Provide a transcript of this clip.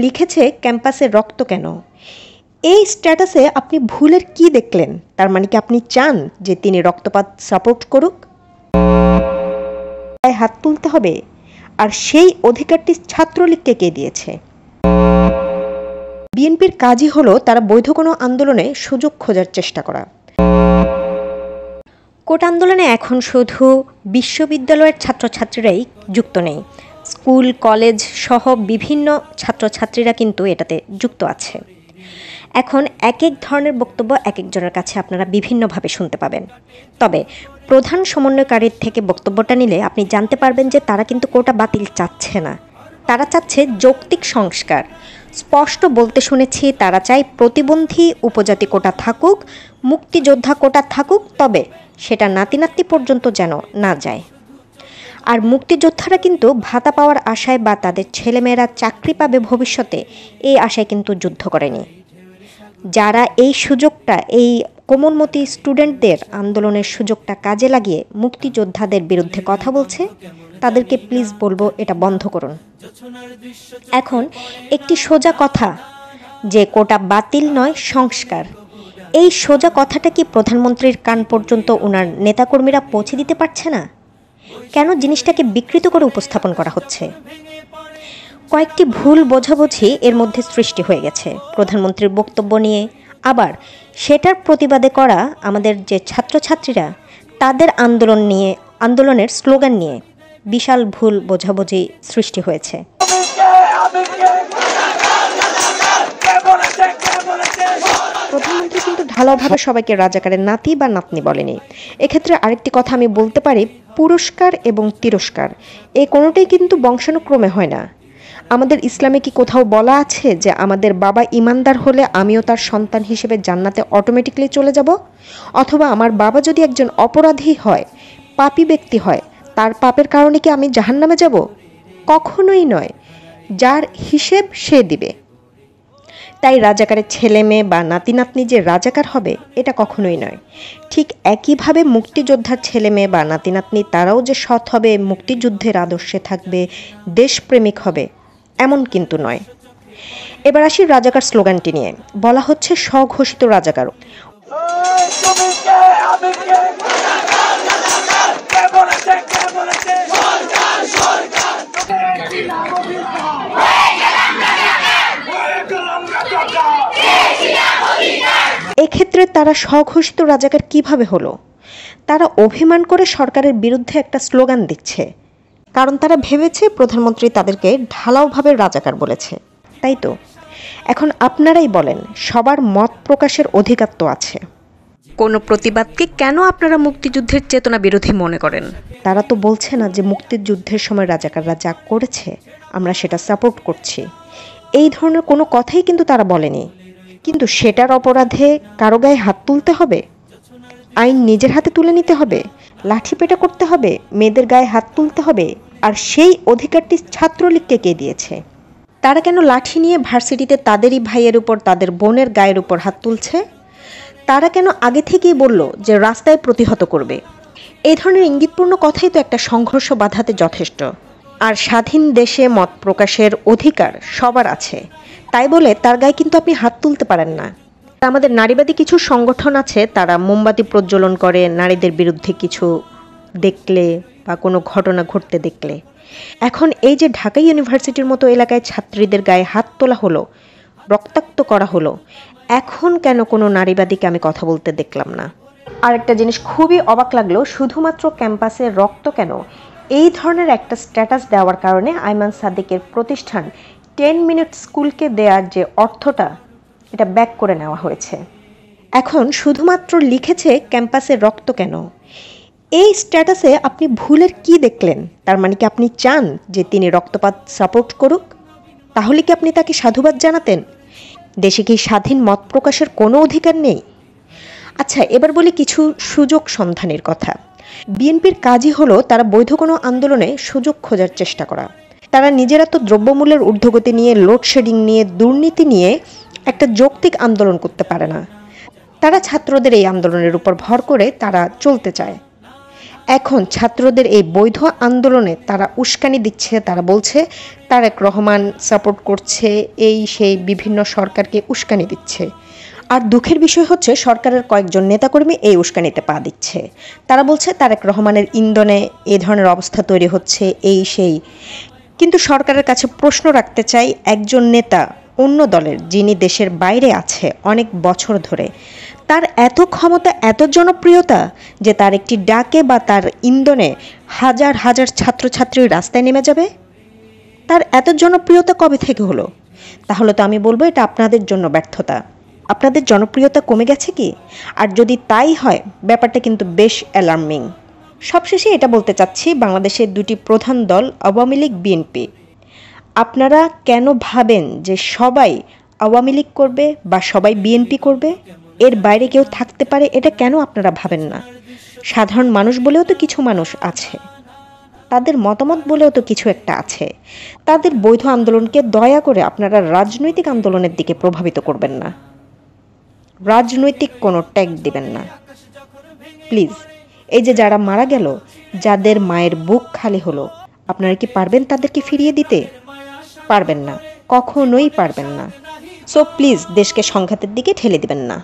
লিখেছে ক্যাম্পাসে রক্ত কেন। এই স্ট্যাটাসে আপনি ভুলের কি দেখলেন? তার মানে কি আপনি চান যে তিনি রক্তপাত সাপোর্ট করুক? হাত তুলতে হবে, আর সেই অধিকারটি ছাত্রলীগকে কে দিয়েছে? বিএনপির কাজই হলো তারা বৈধ কোনো আন্দোলনে সুযোগ খোঁজার চেষ্টা করা। কোটা আন্দোলনে এখন শুধু বিশ্ববিদ্যালয়ের ছাত্রছাত্রীরাই যুক্ত নেই, স্কুল কলেজ সহ বিভিন্ন ছাত্রছাত্রীরা কিন্তু এটাতে যুক্ত আছে। এখন এক এক ধরনের বক্তব্য এক একজনের কাছে আপনারা বিভিন্নভাবে শুনতে পাবেন। তবে প্রধান সমন্বয়কারীর থেকে বক্তব্যটা নিলে আপনি জানতে পারবেন যে তারা কিন্তু কোটা বাতিল চাচ্ছে না, তারা চাচ্ছে যৌক্তিক সংস্কার। স্পষ্ট বলতে শুনেছি তারা চায় প্রতিবন্ধী উপজাতি কোটা থাকুক, মুক্তিযোদ্ধা কোটা থাকুক, তবে সেটা নাতি পর্যন্ত যেন না যায়। আর মুক্তিযোদ্ধারা কিন্তু ভাতা পাওয়ার আশায় বা তাদের ছেলেমেয়েরা চাকরি পাবে ভবিষ্যতে, এই আশায় কিন্তু যুদ্ধ করেনি। যারা এই সুযোগটা, এই কোমলমতি স্টুডেন্টদের আন্দোলনের সুযোগটা কাজে লাগিয়ে মুক্তিযোদ্ধাদের বিরুদ্ধে কথা বলছে, তাদেরকে প্লিজ বলবো এটা বন্ধ করুন। এখন একটি সোজা কথা যে কোটা বাতিল নয় সংস্কার, এই সোজা কথাটা কি প্রধানমন্ত্রীর কান পর্যন্ত ওনার নেতাকর্মীরা পৌঁছে দিতে পারছে না? কেন জিনিসটাকে বিকৃত করে উপস্থাপন করা হচ্ছে? কয়েকটি ভুল বোঝাবুঝি এর মধ্যে সৃষ্টি হয়ে গেছে প্রধানমন্ত্রীর বক্তব্য নিয়ে, আবার সেটার প্রতিবাদে করা আমাদের যে ছাত্রছাত্রীরা তাদের আন্দোলনের স্লোগান নিয়ে বিশাল ভুল বোঝাবুঝি সৃষ্টি হয়েছে। প্রধানমন্ত্রী কিন্তু ঢালাওভাবে সবাইকে রাজাকারের নাতি বা নাতনি বলেনি। এক্ষেত্রে আরেকটি কথা আমি বলতে পারি, পুরস্কার এবং তিরস্কার এই কোনোটাই কিন্তু বংশানুক্রমে হয় না। আমাদের ইসলামে কি কোথাও বলা আছে যে আমাদের বাবা ইমানদার হলে আমিও তার সন্তান হিসেবে জান্নাতে অটোমেটিক্যালি চলে যাব? অথবা আমার বাবা যদি একজন অপরাধী হয়, পাপী ব্যক্তি হয়, তার পাপের কারণে কি আমি জাহান্নামে যাব? কখনোই নয়, যার হিসেব সে দিবে। তাই রাজাকারের ছেলে মেয়ে বা নাতি নাতনি যে রাজাকার হবে এটা কখনোই নয়। ঠিক একইভাবে মুক্তিযোদ্ধার ছেলে মেয়ে বা নাতি নাতনি তারাও যে সৎ হবে, মুক্তিযুদ্ধের আদর্শে থাকবে, দেশপ্রেমিক হবে, এমন কিন্তু নয়। এবার আসি রাজাকার স্লোগানটি নিয়ে। বলা হচ্ছে স্বঘোষিত রাজাকার। এক্ষেত্রে তারা স্বঘোষিত রাজাকার কিভাবে হলো? তারা অভিমান করে সরকারের বিরুদ্ধে একটা স্লোগান দিচ্ছে, কারণ তারা ভেবেছে প্রধানমন্ত্রী তাদেরকে ঢালাওভাবে রাজাকার বলেছে, তাই তো? এখন আপনারাই বলেন, সবার মত প্রকাশের অধিকার তো আছে। কোনো প্রতিবাদকে কেন আপনারা মুক্তিযুদ্ধের চেতনা বিরোধী মনে করেন? তারা তো বলছে না যে মুক্তিযুদ্ধের সময় রাজাকাররা যা করেছে আমরা সেটা সাপোর্ট করছি, এই ধরনের কোনো কথাই কিন্তু তারা বলেনি। কিন্তু সেটার অপরাধে কারো গায়ে হাত তুলতে হবে, আইন নিজের হাতে তুলে নিতে হবে, লাঠিপেটা করতে হবে, মেয়েদের গায়ে হাত তুলতে হবে, আর সেই অধিকারটি ছাত্রলীগকে কে দিয়েছে? তারা কেন লাঠি নিয়ে ভার্সিটিতে তাদেরই ভাইয়ের উপর, তাদের বোনের গায়ের উপর হাত তুলছে? তারা কেন আগে থেকেই বলল যে রাস্তায় প্রতিহত করবে? এই ধরনের ইঙ্গিতপূর্ণ কথাই তো একটা সংঘর্ষ বাধাতে যথেষ্ট। আর স্বাধীন দেশে মত প্রকাশের অধিকার সবার আছে, তাই বলে তার গায়ে কিন্তু আপনি হাত তুলতে পারেন না। আমাদের নারীবাদী কিছু সংগঠন আছে, তারা মোমবাতি প্রজ্বলন করে নারীদের বিরুদ্ধে কিছু দেখলে বা কোনো ঘটনা ঘটতে দেখলে। এখন এই যে ঢাকা ইউনিভার্সিটির মতো এলাকায় ছাত্রীদের গায়ে হাত তোলা হলো, রক্তাক্ত করা হলো, এখন কেন কোনো নারীবাদীকে আমি কথা বলতে দেখলাম না? আরেকটা জিনিস খুবই অবাক লাগলো, শুধুমাত্র ক্যাম্পাসে রক্ত কেন, এই ধরনের একটা স্ট্যাটাস দেওয়ার কারণে আইমান সাদিকের প্রতিষ্ঠান 10 মিনিট স্কুলকে দেওয়ার যে অর্থটা, এটা ব্যাক করে নেওয়া হয়েছে। এখন শুধুমাত্র লিখেছে ক্যাম্পাসে রক্ত কেন, এই স্ট্যাটাসে আপনি ভুলের কি দেখলেন? তার মানে কি আপনি চান যে তিনি রক্তপাত সাপোর্ট করুক? তাহলে কি আপনি তাকে সাধুবাদ জানাতেন? দেশে কি স্বাধীন মত প্রকাশের কোনো অধিকার নেই? আচ্ছা, এবার বলি কিছু সুযোগ সন্ধানের কথা। বিএনপির কাজই হলো তারা বৈধ কোনো আন্দোলনে সুযোগ খোঁজার চেষ্টা করা। তারা নিজেরা তো দ্রব্যমূল্যের ঊর্ধ্বগতি নিয়ে, লোডশেডিং নিয়ে, দুর্নীতি নিয়ে একটা যৌক্তিক আন্দোলন করতে পারে না। তারা ছাত্রদের এই আন্দোলনের উপর ভর করে তারা চলতে চায়। এখন ছাত্রদের এই বৈধ আন্দোলনে তারা উস্কানি দিচ্ছে, তারা বলছে তারেক রহমান সাপোর্ট করছে, এই সেই বিভিন্ন সরকারকে উস্কানি দিচ্ছে। আর দুঃখের বিষয় হচ্ছে সরকারের কয়েকজন নেতাকর্মী এই উস্কানিতে পা দিচ্ছে। তারা বলছে তারেক রহমানের ইন্ধনে এ ধরনের অবস্থা তৈরি হচ্ছে, এই সেই। কিন্তু সরকারের কাছে প্রশ্ন রাখতে চাই, একজন নেতা অন্য দলের, যিনি দেশের বাইরে আছে অনেক বছর ধরে, তার এত ক্ষমতা, এত জনপ্রিয়তা যে তার একটি ডাকে বা তার ইন্ধনে হাজার হাজার ছাত্রছাত্রী রাস্তায় নেমে যাবে? তার এত জনপ্রিয়তা কবে থেকে হলো? তাহলে তো আমি বলবো এটা আপনাদের জন্য ব্যর্থতা। আপনাদের জনপ্রিয়তা কমে গেছে কি? আর যদি তাই হয়, ব্যাপারটা কিন্তু বেশ অ্যালার্মিং। সবশেষে এটা বলতে চাচ্ছি, বাংলাদেশের দুটি প্রধান দল আওয়ামী লীগ, বিএনপি, আপনারা কেন ভাবেন যে সবাই আওয়ামী লীগ করবে বা সবাই বিএনপি করবে, এর বাইরে কেউ থাকতে পারে? এটা কেন আপনারা ভাবেন না? সাধারণ মানুষ বলেও তো কিছু মানুষ আছে, তাদের মতামত বলেও তো কিছু একটা আছে। তাদের বৈধ আন্দোলনকে দয়া করে আপনারা রাজনৈতিক আন্দোলনের দিকে প্রভাবিত করবেন না, রাজনৈতিক কোনো ট্যাগ দিবেন না প্লিজ। এই যে যারা মারা গেল, যাদের মায়ের বুক খালি হলো, আপনারা কি পারবেন তাদেরকে ফিরিয়ে দিতে? পারবেন না, কখনোই পারবেন না। সো প্লিজ দেশকে সংঘাতের দিকে ঠেলে দিবেন না।